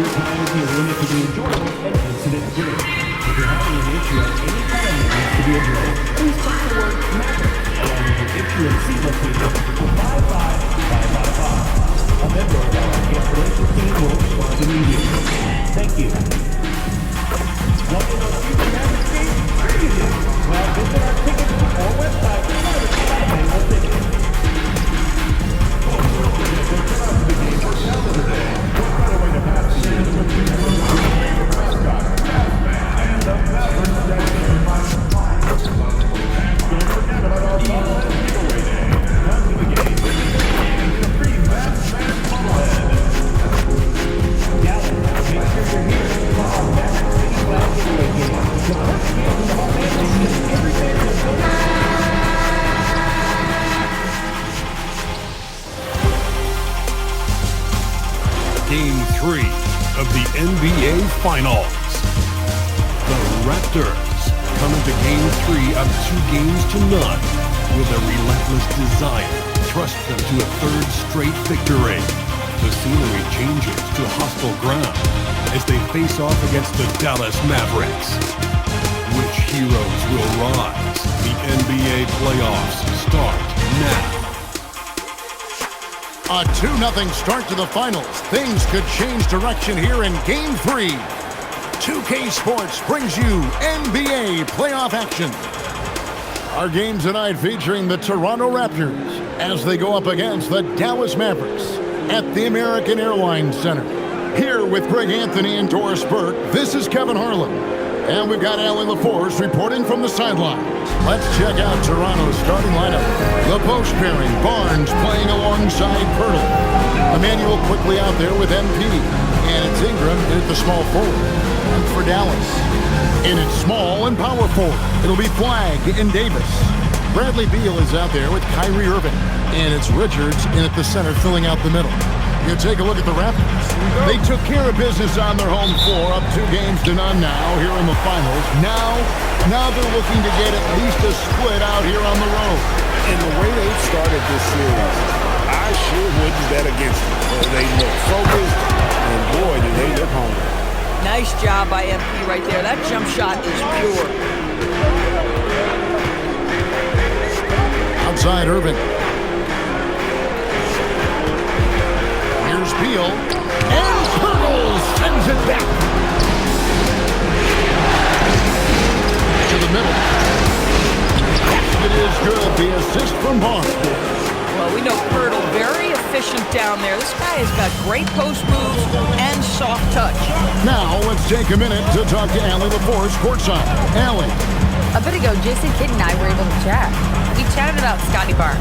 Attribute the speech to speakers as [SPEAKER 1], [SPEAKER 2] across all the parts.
[SPEAKER 1] your time is the limit to be enjoyable and incident-free. If you're having an issue at any time that needs to be addressed, please call the word Mavericks along with your issue and seat location to 55555. A member of our cancellation team will respond immediately. Thank you. Want to know future Mavericks games? Sure you do. Well, visit our tickets or website to find out annual tickets. The game for Dallas today. What better way to pass the season with the mascot, and the Mavericks that don't forget about our bobblehead giveaway day. Come to the game. Get a free Mavericks bobblehead. Dallas, make sure you're here for our Mavericks City Flag giveaway game. The first game from the home family is every fan in the building.
[SPEAKER 2] Game 3 of the NBA Finals. The Raptors come into Game 3 up 2-0 with a relentless desire to thrust them to a third straight victory. The scenery changes to hostile ground as they face off against the Dallas Mavericks. Which heroes will rise? The NBA playoffs start now.
[SPEAKER 3] A 2-0 start to the finals. Things could change direction here in Game 3. 2K Sports brings you NBA playoff action. Our game tonight featuring the Toronto Raptors as they go up against the Dallas Mavericks at the American Airlines Center. Here with Greg Anthony and Doris Burke, this is Kevin Harlan. And we've got Allie LaForce reporting from the sidelines. Let's check out Toronto's starting lineup. The post pairing, Barnes playing alongside Pirtle. Emmanuel quickly out there with MP. And it's Ingram in at the small forward. And for Dallas, in its small and power forward, it'll be Flagg and Davis. Bradley Beal is out there with Kyrie Irving. And it's Richards in at the center filling out the middle. You take a look at the Raptors. They took care of business on their home floor, up 2-0 now here in the finals. Now they're looking to get at least a split out here on the road.
[SPEAKER 4] And the way they've started this series, I sure wouldn't bet against them. They look focused, and boy, do they look hungry.
[SPEAKER 5] Nice job by MP right there. That jump shot is pure.
[SPEAKER 3] Outside Irving. Here's Beal, and Pirtle sends it back to the middle. It is good. The assist from Barnes.
[SPEAKER 5] Well, we know Pirtle very efficient down there. This guy has got great post moves and soft touch.
[SPEAKER 3] Now let's take a minute to talk to Allie LaForce courtside. Allie.
[SPEAKER 6] A bit ago, Jason Kidd and I were able to chat. We chatted about Scotty Barnes.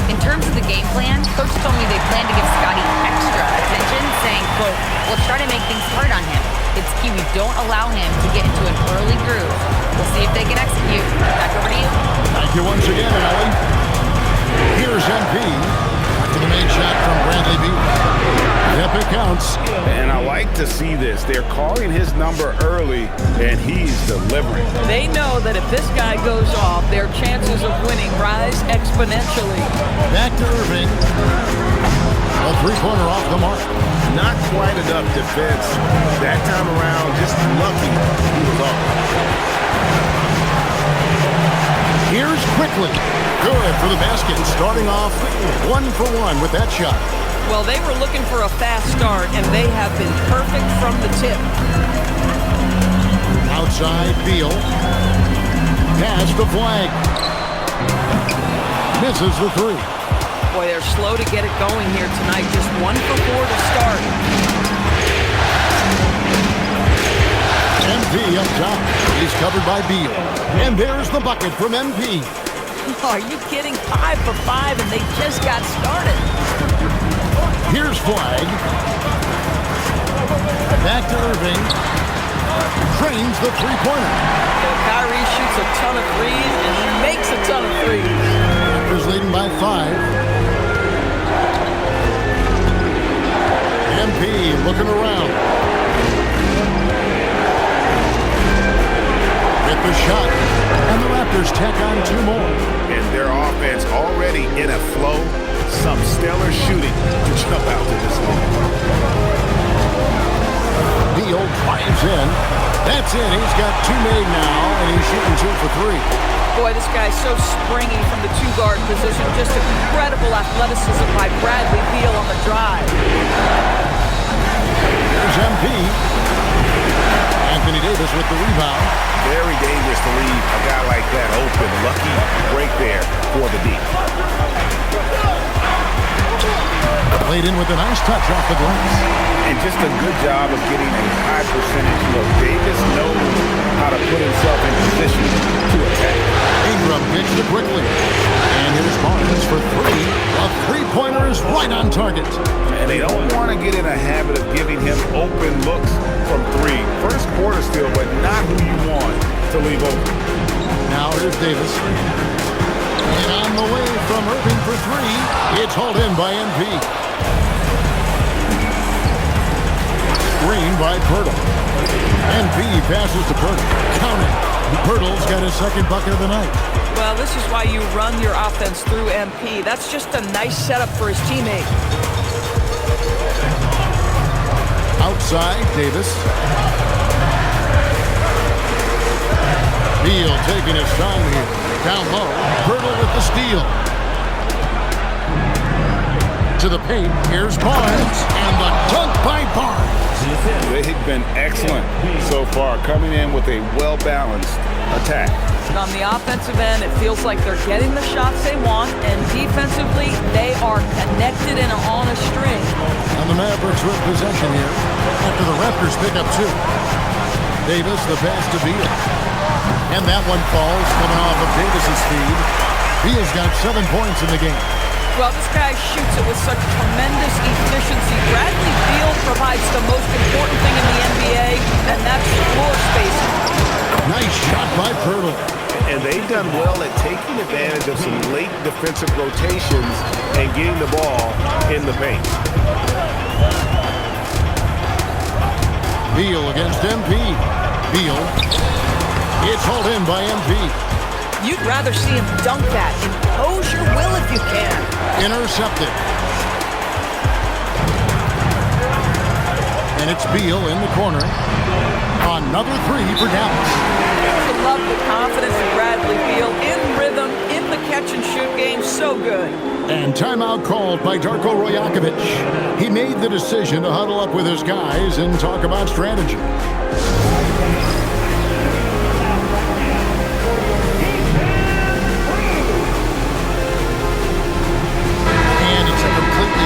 [SPEAKER 6] In terms of the game plan, Coach told me they plan to give Scotty extra attention, saying, quote, "We'll try to make things hard on him. It's key we don't allow him to get into an early groove. We'll see if they can execute." Back over to you.
[SPEAKER 3] Thank you once again, Allie. Here's MP. Back to the main shot from Bradley Beal. Yep, it counts.
[SPEAKER 4] And I like to see this. They're calling his number early, and he's delivering.
[SPEAKER 5] They know that if this guy goes off, their chances of winning rise exponentially.
[SPEAKER 3] Back to Irving. A three-pointer off the mark.
[SPEAKER 4] Not quite enough defense. That time around, just lucky he was off.
[SPEAKER 3] Here's Quickly. Good for the basket. Starting off 1-for-1 with that shot.
[SPEAKER 5] Well, they were looking for a fast start, and they have been perfect from the tip.
[SPEAKER 3] Outside, Beal. Pass to Flagg. Misses the three.
[SPEAKER 5] Boy, they're slow to get it going here tonight. Just 1-for-4 to start.
[SPEAKER 3] MP up top. He's covered by Beal. And there's the bucket from MP.
[SPEAKER 5] Are you kidding? 5 for 5, and they just got started.
[SPEAKER 3] Here's Flagg. Back to Irving. Trains the three-pointer.
[SPEAKER 5] Well, Kyrie shoots a ton of threes, and he makes a ton of threes.
[SPEAKER 3] Raptors leading by 5. MP looking around. Get the shot. And the Raptors tack on 2 more.
[SPEAKER 4] And their offense already in a flow. Some stellar shooting to jump out to this one.
[SPEAKER 3] in. That's in. He's got 2 made now, and he's shooting 2 for 3.
[SPEAKER 5] Boy, this guy's so springy from the 2-guard position. Just incredible athleticism by Bradley Beal on the drive.
[SPEAKER 3] There's MP. Anthony Davis with the rebound.
[SPEAKER 4] Very dangerous to leave a guy like that open. Lucky break there for the D.
[SPEAKER 3] Played in with a nice touch off the glass.
[SPEAKER 4] And just a good job of getting a high percentage look. Davis knows how to put himself in position to attack.
[SPEAKER 3] Ingram picks it quickly. And here's Barnes for 3. A three-pointer is right on target.
[SPEAKER 4] And they don't want to get in a habit of giving him open looks from 3. First quarter still, but not who you want to leave open.
[SPEAKER 3] Now here's Davis. And on the way from Irving for 3. It's hauled in by MP. Screen by Pirtle. MP passes to Pirtle. Counting. Pirtle's got his second bucket of the night.
[SPEAKER 5] Well, this is why you run your offense through MP. That's just a nice setup for his teammate.
[SPEAKER 3] Outside, Davis. Beal taking his time here. Down low. Pirtle with the steal. To the paint. Here's Barnes. And the dunk by Barnes.
[SPEAKER 4] They've been excellent so far, coming in with a well-balanced attack.
[SPEAKER 5] And on the offensive end, it feels like they're getting the shots they want, and defensively, they are connected and on a string.
[SPEAKER 3] And the Mavericks with possession here after the Raptors pick up 2. Davis, the pass to Beal. And that one falls, coming off of Davis's feed. Beal's got 7 points in the game.
[SPEAKER 5] Well, this guy shoots it with such tremendous efficiency. Bradley Beal provides the most important thing in the NBA, and that's floor spacing.
[SPEAKER 3] Nice shot by Pirtle.
[SPEAKER 4] And they've done well at taking advantage of some late defensive rotations and getting the ball in the paint.
[SPEAKER 3] Beal against MP. Beal. It's hauled in by MP.
[SPEAKER 5] You'd rather see him dunk that. Impose your will if you can.
[SPEAKER 3] Intercepted. And it's Beal in the corner. Another 3 for Dallas.
[SPEAKER 5] I love the confidence of Bradley Beal. In rhythm, in the catch-and-shoot game, so good.
[SPEAKER 3] And timeout called by Darko Rajakovic. He made the decision to huddle up with his guys and talk about strategy.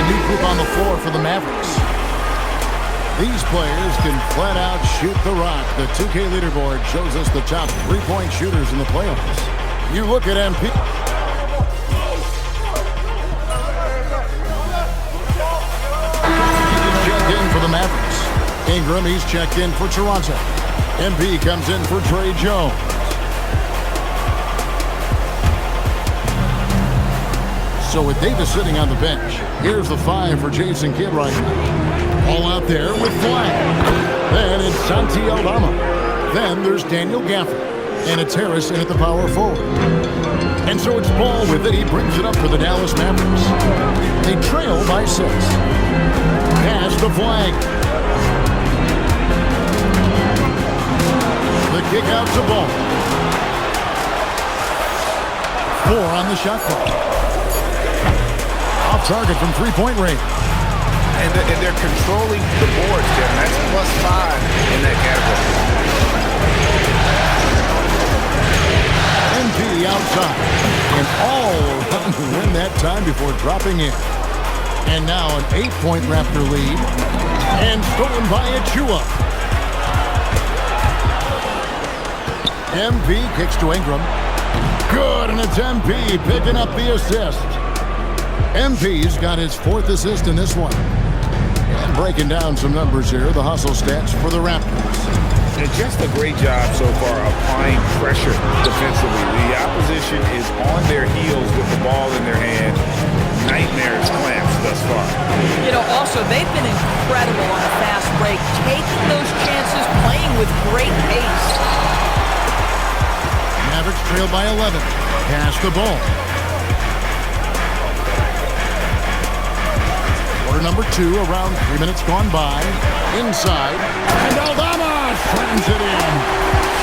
[SPEAKER 3] New group on the floor for the Mavericks. These players can flat out shoot the rock. The 2K leaderboard shows us the top 3-point shooters in the playoffs. You look at MP. He's checked in for the Mavericks. Ingram, he's checked in for Toronto. MP comes in for Trey Jones. So with Davis sitting on the bench, here's the 5 for Jason Kidd right now. All out there with Flag. Then it's Santi Aldama. Then there's Daniel Gafford. And it's Harris in at the power forward. And so it's Ball with it. He brings it up for the Dallas Mavericks. They trail by 6. Pass to Flag. The kick out to Ball. 4 on the shot clock. Off target from 3-point range.
[SPEAKER 4] And they're controlling the boards, Kevin. That's +5 in that category.
[SPEAKER 3] MP outside. And all around to win that time before dropping in. And now an 8-point Raptor lead. And stolen by Achua. MP kicks to Ingram. Good, and it's MP picking up the assist. MP's got his 4th assist in this one. And breaking down some numbers here, the hustle stats for the Raptors.
[SPEAKER 4] And just a great job so far applying pressure defensively. The opposition is on their heels with the ball in their hand. Nightmares clamps thus far.
[SPEAKER 5] You know, also, they've been incredible on the fast break, taking those chances, playing with great pace.
[SPEAKER 3] Mavericks trail by 11. Pass the ball. Quarter number 2, around 3 minutes gone by. Inside. And Aldama! slams it in.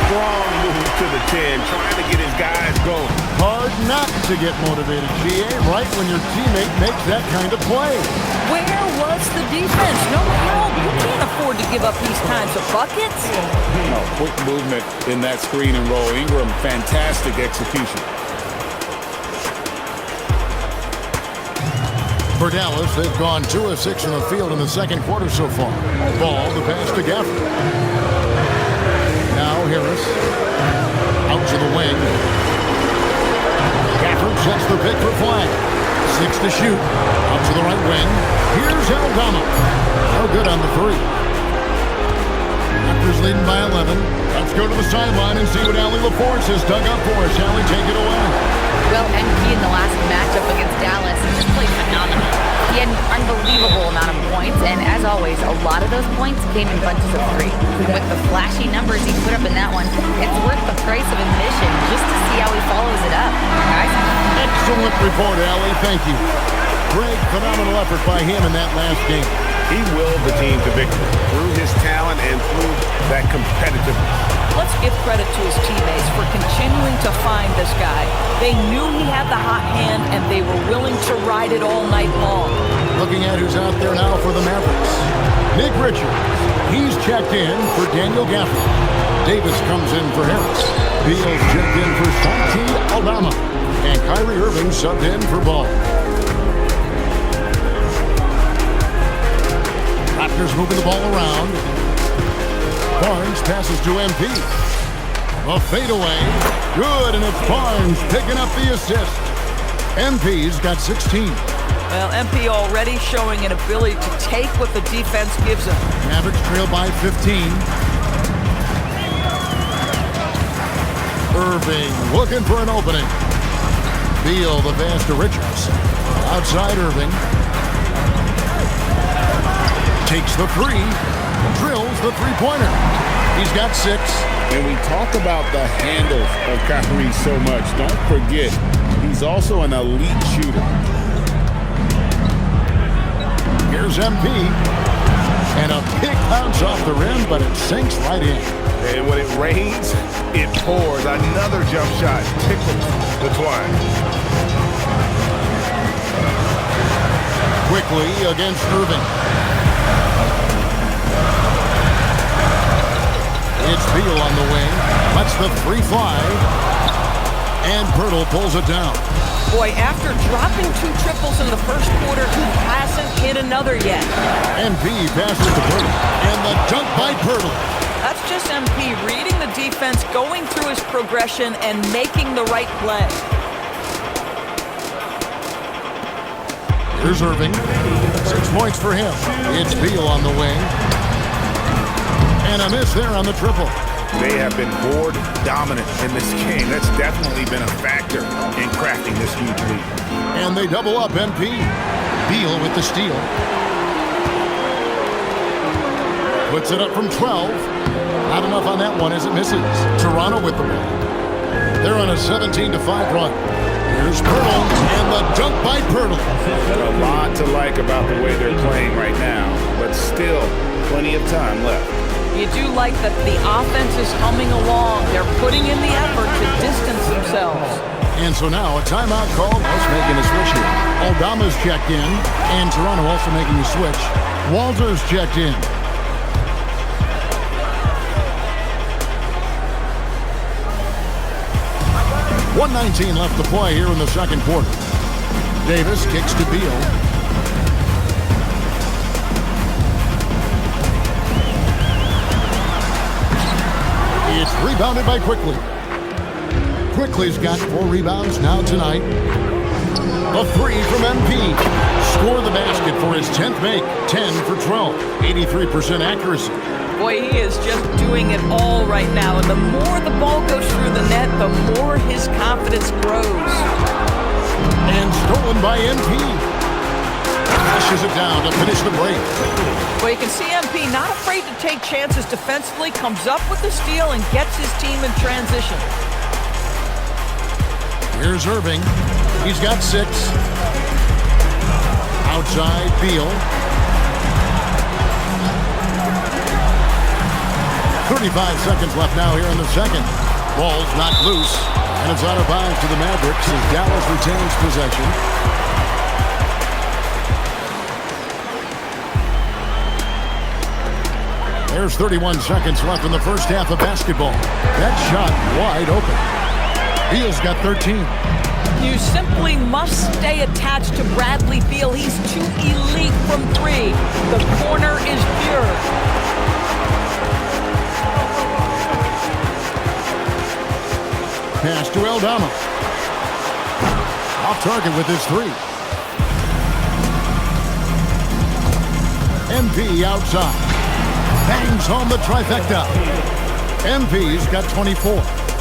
[SPEAKER 4] Strong move to the 10, trying to get his guys going.
[SPEAKER 3] Hard not to get motivated, GA, right when your teammate makes that kind of play.
[SPEAKER 5] Where was the defense? No help. You can't afford to give up these kinds of buckets.
[SPEAKER 4] No, quick movement in that screen and roll. Ingram, fantastic execution.
[SPEAKER 3] For Dallas, they've gone 2 of 6 in the field in the second quarter so far. Ball, the pass to Gafford. Now Harris. Out to the wing. Gafford sets the pick for flag. 6 to shoot. Out to the right wing. Here's Aldama. No good on the 3. Raptors leading by 11. Let's go to the sideline and see what Allie LaForce has dug up for us. Allie, take it away.
[SPEAKER 6] Well, MP in the last matchup against Dallas just played phenomenal. He had an unbelievable amount of points, and as always, a lot of those points came in bunches of 3. With the flashy numbers he put up in that one, it's worth the price of admission just to see how he follows it up. Guys?
[SPEAKER 3] Excellent report, Allie. Thank you. Great, phenomenal effort by him in that last game.
[SPEAKER 4] He willed the team to victory through his talent and through that competitiveness.
[SPEAKER 5] Let's give credit to his teammates for continuing to find this guy. They knew he had the hot hand, and they were willing to ride it all night long. Looking at who's out there now for the Mavericks.
[SPEAKER 3] Nick Richards. He's checked in for Daniel Gafford. Davis comes in for Harris. Beal's checked in for Santi Aldama. And Kyrie Irving subbed in for Ball. Raptors moving the ball around. Barnes passes to MP. A fadeaway. Good, and it's Barnes picking up the assist. MP's got 16.
[SPEAKER 5] Well, MP already showing an ability to take what the defense gives him.
[SPEAKER 3] Mavericks trail by 15. Irving looking for an opening. Beal the pass to Richards. Outside Irving. Takes the 3. Drills the three-pointer. He's got 6.
[SPEAKER 4] And we talk about the handles of Kyrie so much. Don't forget, he's also an elite shooter.
[SPEAKER 3] Here's MP. And a big bounce off the rim, but it sinks right in.
[SPEAKER 4] And when it rains, it pours. Another jump shot tickles the twine.
[SPEAKER 3] Quickly against Irving. It's Beal on the wing. Lets the 3 fly. And Pirtle pulls it down.
[SPEAKER 5] Boy, after dropping 2 triples in the first quarter, he hasn't hit another yet.
[SPEAKER 3] MP passes to Pirtle. And the dunk by Pirtle.
[SPEAKER 5] That's just MP reading the defense, going through his progression, and making the right play.
[SPEAKER 3] Here's Irving. 6 points for him. It's Beal on the wing. And a miss there on the triple.
[SPEAKER 4] They have been board dominant in this game. That's definitely been a factor in crafting this huge lead.
[SPEAKER 3] And they double up MP. Beal with the steal. Puts it up from 12. Not enough on that one as it misses. Toronto with the ball. They're on a 17-5 run. Here's Pirtle, and the dunk by Pirtle.
[SPEAKER 4] A lot to like about the way they're playing right now, but still plenty of time left.
[SPEAKER 5] You do like that the offense is humming along. They're putting in the effort to distance themselves.
[SPEAKER 3] And so now a timeout call. Us making a switch here. Aldama's checked in, and Toronto also making a switch. Walter's checked in. .119 left to play here in the second quarter. Davis kicks to Beal. It's rebounded by Quickly. Quickly's got 4 rebounds now tonight. A 3 from MP. Score the basket for his 10th make. 10 for 12. 83% accuracy.
[SPEAKER 5] Boy, he is just doing it all right now. And the more the ball goes through the net, the more his confidence grows.
[SPEAKER 3] And stolen by MP. Flashes it down to finish the break.
[SPEAKER 5] Well, you can see MP not afraid to take chances defensively, comes up with the steal, and gets his team in transition.
[SPEAKER 3] Here's Irving. He's got 6. Outside, Beal. 35 seconds left now here in the second. Ball's knocked loose, and it's out of bounds to the Mavericks as Dallas retains possession. There's 31 seconds left in the first half of basketball. That shot wide open. Beal's got 13.
[SPEAKER 5] You simply must stay attached to Bradley Beal. He's too elite from three. The corner is pure.
[SPEAKER 3] Pass to Aldama. Off target with his three. MP outside. Bangs home the trifecta. MP's got 24.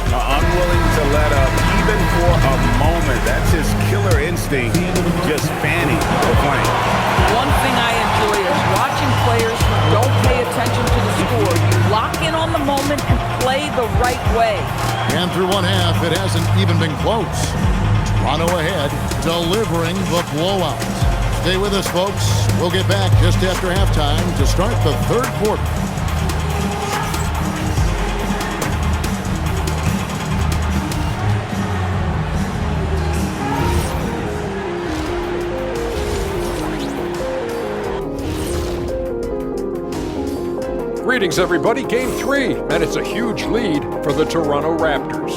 [SPEAKER 4] Unwilling to let up even for a moment. That's his killer instinct, just fanning the flame.
[SPEAKER 5] One thing I enjoy is watching players who don't pay attention to the score. You lock in on the moment and play the right way.
[SPEAKER 3] And through one half, it hasn't even been close. Toronto ahead, delivering the blowout. Stay with us, folks. We'll get back just after halftime to start the third quarter.
[SPEAKER 7] Greetings, everybody. Game 3, and it's a huge lead for the Toronto Raptors.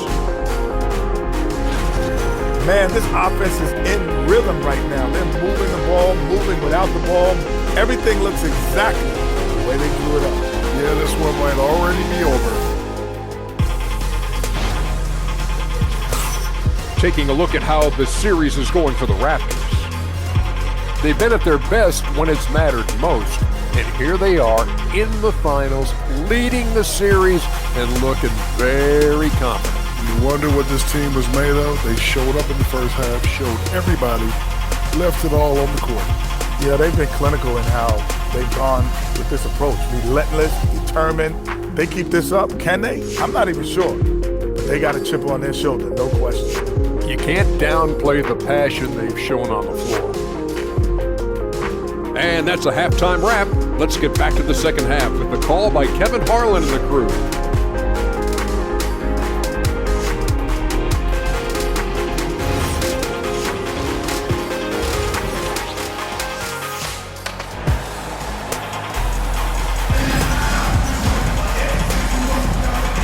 [SPEAKER 8] Man, this offense is in rhythm right now. They're moving the ball, moving without the ball. Everything looks exactly the way they blew it up.
[SPEAKER 9] Yeah, this one might already be over.
[SPEAKER 7] Taking a look at how the series is going for the Raptors. They've been at their best when it's mattered most. And here they are in the finals, leading the series and looking very confident.
[SPEAKER 9] You wonder what this team was made of? They showed up in the first half, showed everybody, left it all on the court.
[SPEAKER 8] Yeah, they've been clinical in how they've gone with this approach. Relentless, determined. They keep this up, can they? I'm not even sure. But they got a chip on their shoulder, no question.
[SPEAKER 7] You can't downplay the passion they've shown on the floor. And that's a halftime wrap. Let's get back to the second half with the call by Kevin Harlan and the crew.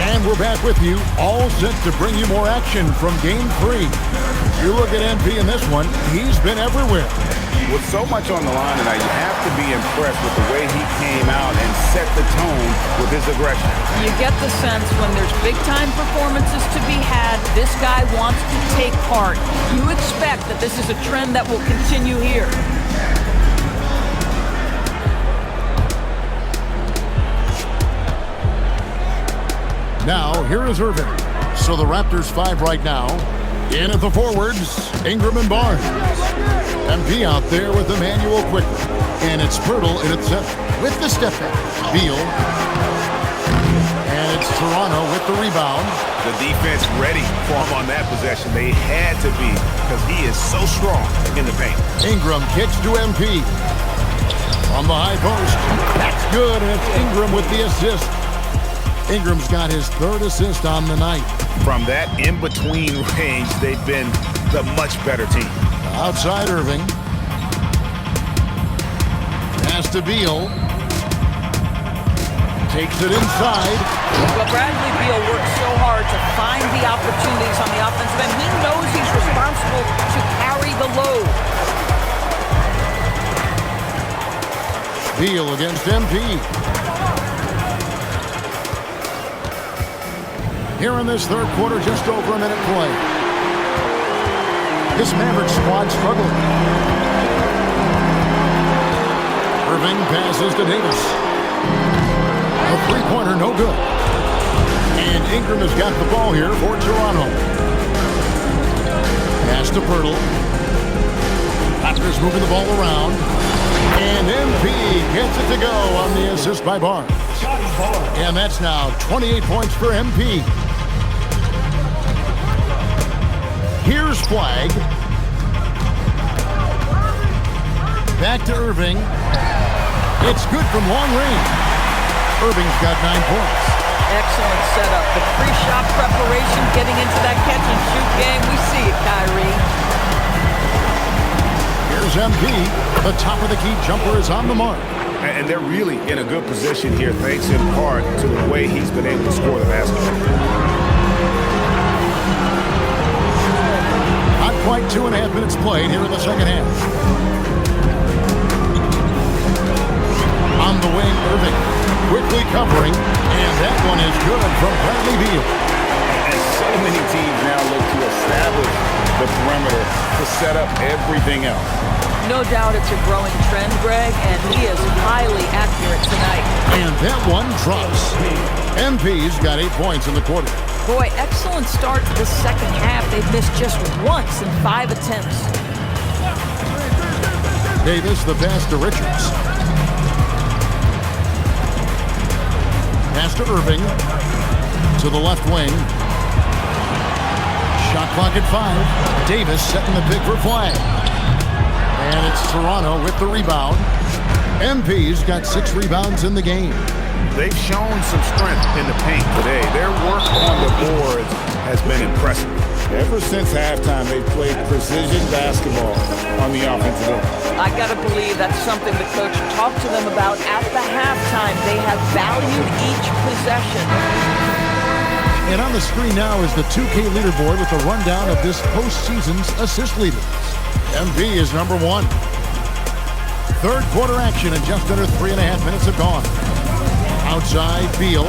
[SPEAKER 3] And we're back with you, all set to bring you more action from Game 3. You look at MP in this one, he's been everywhere.
[SPEAKER 4] With so much on the line tonight, you have to be impressed with the way he came out and set the tone with his aggression.
[SPEAKER 5] You get the sense when there's big-time performances to be had, this guy wants to take part. You expect that this is a trend that will continue here.
[SPEAKER 3] Now, here is Irving. So the Raptors 5 right now. In at the forwards, Ingram and Barnes. MP out there with Emmanuel quickly. And it's Pirtle in at center with the step back. Beal. And it's Toronto with the rebound.
[SPEAKER 4] The defense ready for him on that possession. They had to be because he is so strong in the paint.
[SPEAKER 3] Ingram kicks to MP. On the high post. That's good, and it's Ingram with the assist. Ingram's got his third assist on the night.
[SPEAKER 4] From that in-between range, they've been the much better team.
[SPEAKER 3] Outside Irving. Pass to Beal. Takes it inside.
[SPEAKER 5] But Bradley Beal works so hard to find the opportunities on the offensive end. He knows he's responsible to carry the load.
[SPEAKER 3] Beal against MP. Here in this third quarter, just over a minute play. This Mavericks squad struggling. Irving passes to Davis. A three-pointer, no good. And Ingram has got the ball here for Toronto. Pass to Pirtle. Raptors moving the ball around. And MP gets it to go on the assist by Barnes. And that's now 28 points for MP. Here's Flag. Back to Irving. It's good from long range. Irving's got 9 points.
[SPEAKER 5] Excellent setup. The pre-shot preparation, getting into that catch-and-shoot game. We see it, Kyrie.
[SPEAKER 3] Here's MP. The top of the key jumper is on the mark.
[SPEAKER 4] And they're really in a good position here, thanks in part to the way he's been able to score the basketball.
[SPEAKER 3] Not quite 2.5 minutes played here in the second half. On the wing, Irving quickly covering, and that one is good from Bradley Beal.
[SPEAKER 4] And so many teams now look to establish the perimeter to set up everything else.
[SPEAKER 5] No doubt it's a growing trend, Greg, and he is highly accurate tonight.
[SPEAKER 3] And that one drops. MP's got 8 points in the quarter.
[SPEAKER 5] Boy, excellent start to the second half. They've missed just once in 5 attempts.
[SPEAKER 3] Davis, the pass to Richards. Pass to Irving. To the left wing. Shot clock at 5. Davis setting the pick for flag. And it's Toronto with the rebound. MP's got 6 rebounds in the game.
[SPEAKER 4] They've shown some strength in the paint today. Their work on the boards has been impressive. Ever since halftime, they've played precision basketball on the offensive end.
[SPEAKER 5] I got to believe that's something the coach talked to them about at the halftime. They have valued each possession.
[SPEAKER 3] And on the screen now is the 2K leaderboard with a rundown of this postseason's assist leaders. MP is number 1. Third quarter action and just under 3.5 minutes have gone. Outside, Beal.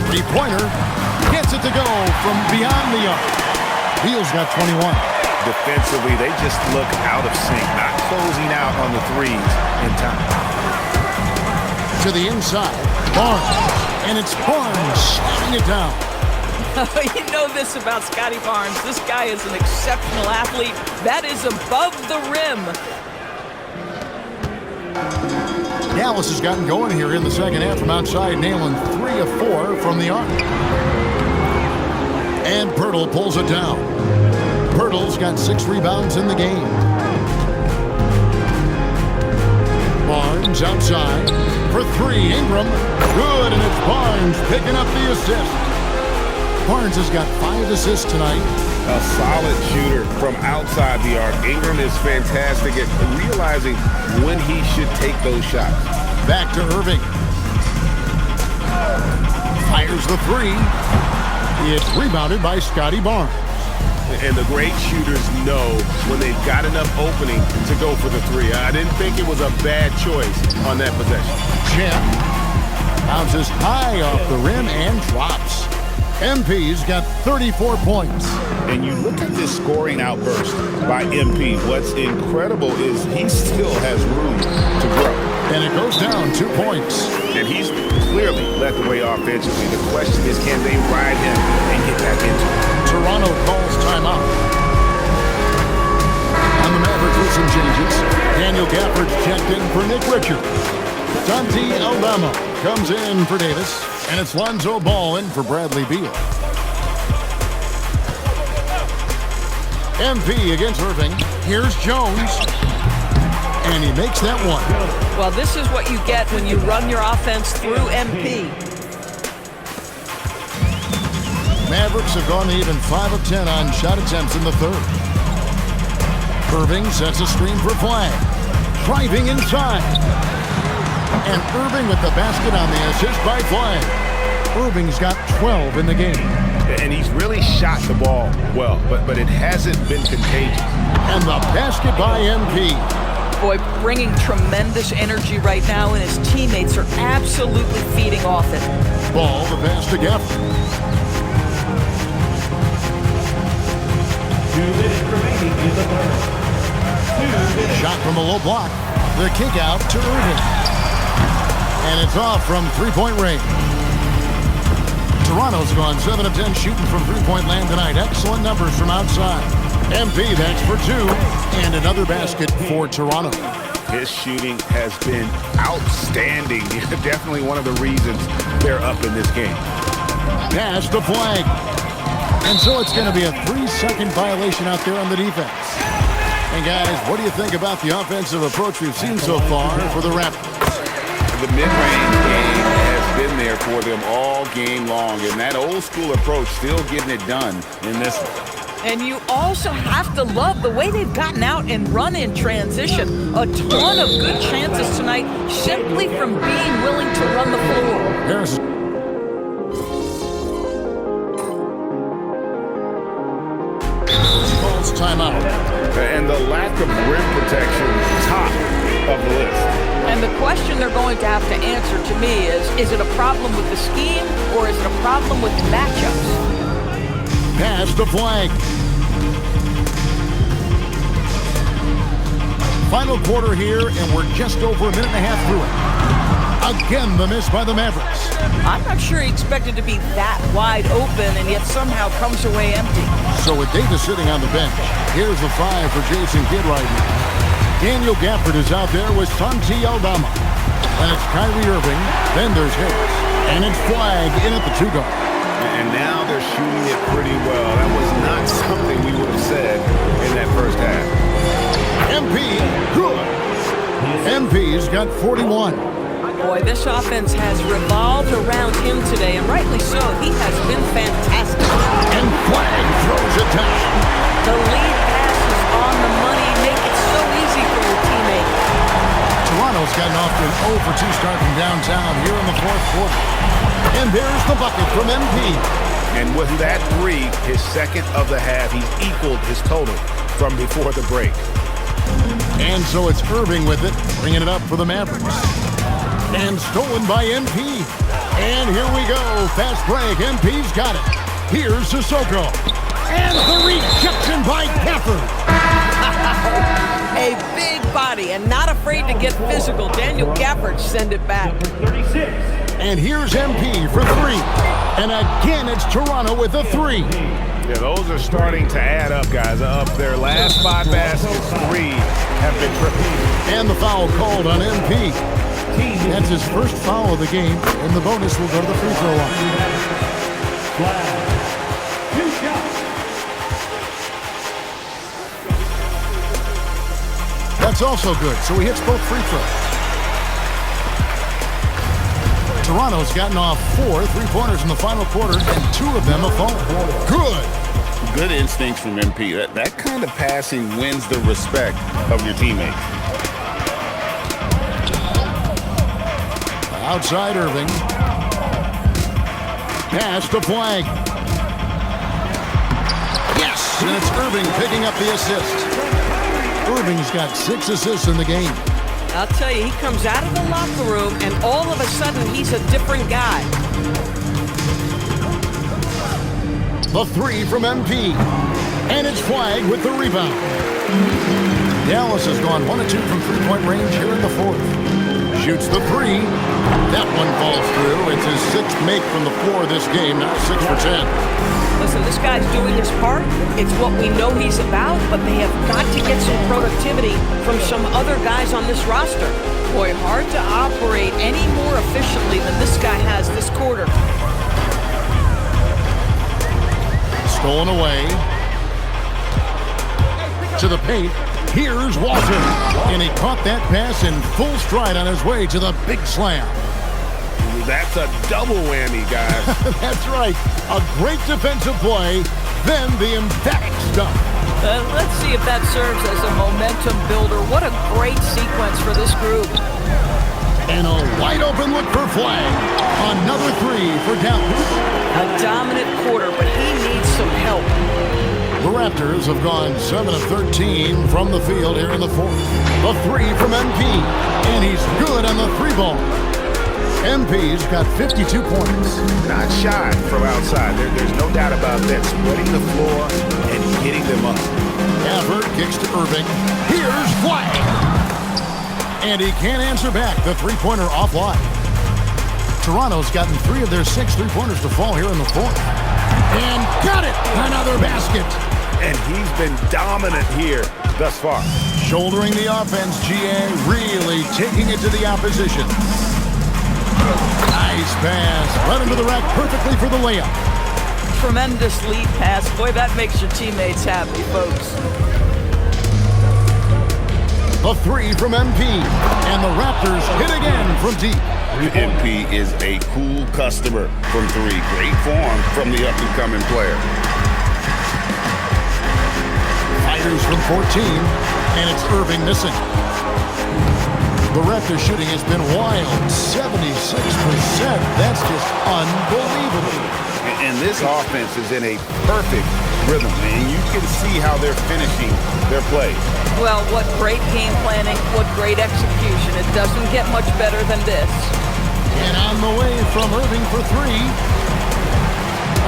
[SPEAKER 3] Three-pointer. Gets it to go from beyond the arc. Beal's got 21.
[SPEAKER 4] Defensively, they just look out of sync, not closing out on the threes in time.
[SPEAKER 3] To the inside, Barnes. And it's Barnes slamming it down.
[SPEAKER 5] You know this about Scotty Barnes. This guy is an exceptional athlete. That is above the rim.
[SPEAKER 3] Dallas has gotten going here in the second half from outside, nailing 3 of 4 from the arc. And Pirtle pulls it down. Pirtle's got 6 rebounds in the game. Barnes outside for 3. Ingram, good, and it's Barnes picking up the assist. Barnes has got 5 assists tonight.
[SPEAKER 4] A solid shooter from outside the arc. Ingram is fantastic at realizing when he should take those shots.
[SPEAKER 3] Back to Irving. Fires the 3. It's rebounded by Scotty Barnes.
[SPEAKER 4] And the great shooters know when they've got enough opening to go for the 3. I didn't think it was a bad choice on that possession.
[SPEAKER 3] Jam bounces high off the rim and drops. MP's got 34 points.
[SPEAKER 4] And you look at this scoring outburst by MP. What's incredible is he still has room to grow.
[SPEAKER 3] And it goes down 2 points.
[SPEAKER 4] And he's clearly led the way offensively. The question is, can they ride him and get back into it?
[SPEAKER 3] Toronto calls timeout. On the Mavericks with some changes. Daniel Gafford's checked in for Nick Richards. Dante Aldama comes in for Davis. And it's Lonzo Ball in for Bradley Beal. MP against Irving. Here's Jones. And he makes that one.
[SPEAKER 5] Well, this is what you get when you run your offense through MP.
[SPEAKER 3] Mavericks have gone to even 5 of 10 on shot attempts in the third. Irving sets a screen for flag. Driving inside. And Irving with the basket on the assist by Flag. Irving's got 12 in the game.
[SPEAKER 4] And he's really shot the ball well, but it hasn't been contagious.
[SPEAKER 3] And the basket by MP.
[SPEAKER 5] Boy, bringing tremendous energy right now, and his teammates are absolutely feeding off it.
[SPEAKER 3] Ball, the pass to Gafford.
[SPEAKER 1] 2 minutes remaining in the third. 2 minutes.
[SPEAKER 3] Shot from a low block. The kick out to Irving. And it's off from 3-point range. Toronto's gone 7 of 10 shooting from 3-point land tonight. Excellent numbers from outside. MP, that's for 2. And another basket for Toronto.
[SPEAKER 4] His shooting has been outstanding. Definitely one of the reasons they're up in this game.
[SPEAKER 3] Pass the Flag. And so it's going to be a 3-second violation out there on the defense. And guys, what do you think about the offensive approach we've seen so far for the Raptors?
[SPEAKER 4] The mid-range game has been there for them all game long, and that old-school approach still getting it done in this one.
[SPEAKER 5] And you also have to love the way they've gotten out and run in transition. A ton of good chances tonight simply from being willing to run the floor.
[SPEAKER 3] Here's calls timeout.
[SPEAKER 4] And the lack of rim protection, top of the list.
[SPEAKER 5] And the question they're going to have to answer to me is it a problem with the scheme or is it a problem with the matchups?
[SPEAKER 3] Pass the flag. Final quarter here, and we're just over a minute and a half through it. Again, the miss by the Mavericks.
[SPEAKER 5] I'm not sure he expected to be that wide open and yet somehow comes away empty.
[SPEAKER 3] So with Davis sitting on the bench, here's the 5 for Jason Kidd right now. Daniel Gafford is out there with Santi Aldama. And it's Kyrie Irving, then there's Harris. And it's Flag in at the 2-guard.
[SPEAKER 4] And now they're shooting it pretty well. That was not something we would have said in that first half.
[SPEAKER 3] MP, good. MP's got 41.
[SPEAKER 5] Boy, this offense has revolved around him today, and rightly so. He has been fantastic.
[SPEAKER 3] And Flag throws it down.
[SPEAKER 5] The lead pass is on the money. Make it so easy for your teammate.
[SPEAKER 3] Toronto's gotten off to an 0 for 2 start from downtown here in the fourth quarter. And there's the bucket from MP.
[SPEAKER 4] And with that 3, his second of the half, he's equaled his total from before the break.
[SPEAKER 3] And so it's Irving with it, bringing it up for the Mavericks. And stolen by MP. And here we go. Fast break. MP's got it. Here's Sissoko. And the rejection by Gafford.
[SPEAKER 5] A big body and not afraid to get physical. Daniel Gafford send it back.
[SPEAKER 3] And here's MP for 3. And again, it's Toronto with a 3.
[SPEAKER 4] Yeah, those are starting to add up, guys. Up their last 5 baskets, 3 have been triple.
[SPEAKER 3] And the foul called on MP. That's his first foul of the game, and the bonus will go to the free throw line. That's also good, so he hits both free throws. Toronto's gotten off 4 3-pointers in the final quarter, and 2 of them have fallen. Good.
[SPEAKER 4] Good instincts from MP. That kind of passing wins the respect of your teammates.
[SPEAKER 3] Outside Irving. Pass to Flag. Yes! And it's Irving picking up the assist. Irving's got 6 assists in the game.
[SPEAKER 5] I'll tell you, he comes out of the locker room, and all of a sudden, he's a different guy.
[SPEAKER 3] The 3 from MP. And it's Flag with the rebound. Dallas has gone 1 of 2 from 3-point range here in the fourth. Shoots the 3. That one falls through. It's his 6th make from the floor this game, now 6 for 10.
[SPEAKER 5] Listen, this guy's doing his part. It's what we know he's about, but they have got to get some productivity from some other guys on this roster. Boy, hard to operate any more efficiently than this guy has this quarter.
[SPEAKER 3] Stolen away. To the paint. Here's Walton. And he caught that pass in full stride on his way to the big slam.
[SPEAKER 4] That's a double whammy, guys.
[SPEAKER 3] That's right. A great defensive play, then the emphatic dunk.
[SPEAKER 5] Let's see if that serves as a momentum builder. What a great sequence for this group.
[SPEAKER 3] And a wide open look for Flag. Another 3 for Dallas.
[SPEAKER 5] A dominant quarter, but he needs some help.
[SPEAKER 3] The Raptors have gone 7 of 13 from the field here in the fourth. The 3 from MP, and he's good on the 3-ball. MP's got 52 points.
[SPEAKER 4] Not shy from outside. There's no doubt about that. Spreading the floor and getting them up.
[SPEAKER 3] Gafford kicks to Irving. Here's Flag. And he can't answer back. The 3-pointer offline. Toronto's gotten 3 of their 6 3-pointers to fall here in the fourth. And got it! Another basket.
[SPEAKER 4] And he's been dominant here thus far.
[SPEAKER 3] Shouldering the offense, GA really taking it to the opposition. Nice pass. Right into the rack perfectly for the layup.
[SPEAKER 5] Tremendous lead pass. Boy, that makes your teammates happy, folks.
[SPEAKER 3] The three from MP. And the Raptors hit again from deep.
[SPEAKER 10] MP is a cool customer from three. Great form from the up-and-coming player.
[SPEAKER 3] Fighters from 14, and it's Irving missing. The Raptors shooting has been wild, 76%. That's just unbelievable.
[SPEAKER 10] And this offense is in a perfect rhythm, and you can see how they're finishing their plays.
[SPEAKER 5] Well, what great game planning, what great execution. It doesn't get much better than this.
[SPEAKER 3] And on the way from Irving for three.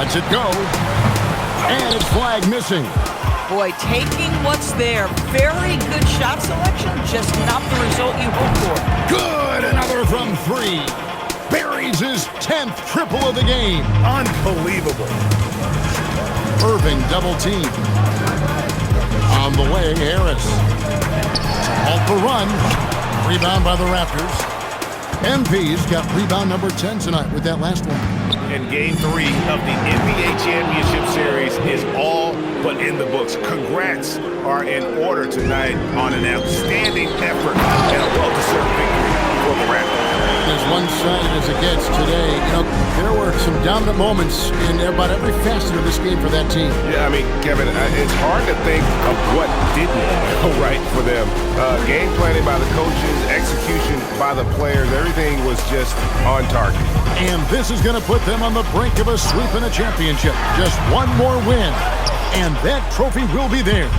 [SPEAKER 3] Lets it go. And it's flag missing.
[SPEAKER 5] Boy, taking what's there. Very good shot selection, just not the result you hope for.
[SPEAKER 3] Good, another from three. Buries his 10th triple of the game.
[SPEAKER 8] Unbelievable.
[SPEAKER 3] Irving double team. On the way, Harris. Halt the run. Rebound by the Raptors. MP's got rebound number 10 tonight with that last one.
[SPEAKER 4] And game 3 of the NBA Championship Series is all but in the books. Congrats are in order tonight on an outstanding effort and a well-deserved victory for the Raptors.
[SPEAKER 3] As one-sided as it gets today, there were some dominant moments in about every facet of this game for that team.
[SPEAKER 11] Yeah, I mean, Kevin, it's hard to think of what didn't go right for them. Game planning by the coaches, execution by the players, everything was just on target.
[SPEAKER 3] And this is going to put them on the brink of a sweep in a championship. Just one more win, and that trophy will be theirs.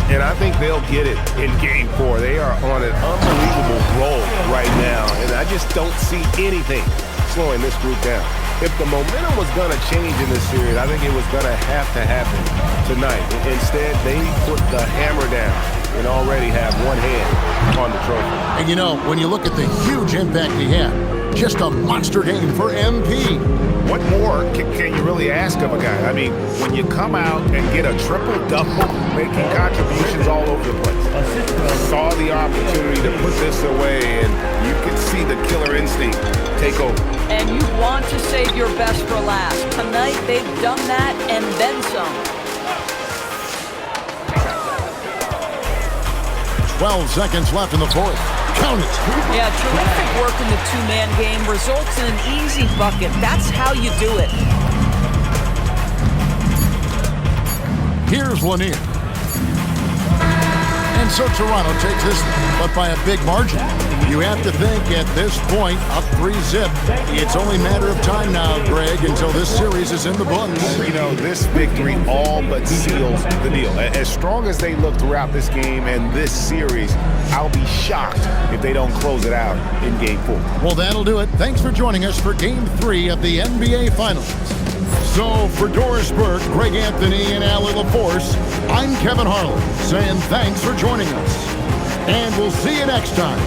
[SPEAKER 11] And I think they'll get it in Game 4. They are on an unbelievable roll right now, and I just don't see anything slowing this group down. If the momentum was going to change in this series, I think it was going to have to happen tonight. Instead, they put the hammer down and already have one hand on the trophy.
[SPEAKER 3] And when you look at the huge impact he had, just a monster game for MP.
[SPEAKER 4] What more can you really ask of a guy? I mean, when you come out and get a triple-double, making contributions all over the place. Saw the opportunity to put this away, and you could see the killer instinct take over.
[SPEAKER 5] And you want to save your best for last. Tonight, they've done that and then some.
[SPEAKER 3] 12 seconds left in the fourth. Count it.
[SPEAKER 5] Yeah, terrific work in the two-man game results in an easy bucket. That's how you do it.
[SPEAKER 3] Here's Lanier. And so Toronto takes this, but by a big margin. You have to think at this point, up 3-zip. It's only a matter of time now, Greg, until this series is in the books.
[SPEAKER 4] This victory all but seals the deal. As strong as they look throughout this game and this series, I'll be shocked if they don't close it out in Game 4.
[SPEAKER 3] Well, that'll do it. Thanks for joining us for Game 3 of the NBA Finals. So, for Doris Burke, Greg Anthony, and Allie LaForce, I'm Kevin Harlan, saying thanks for joining us. And we'll see you next time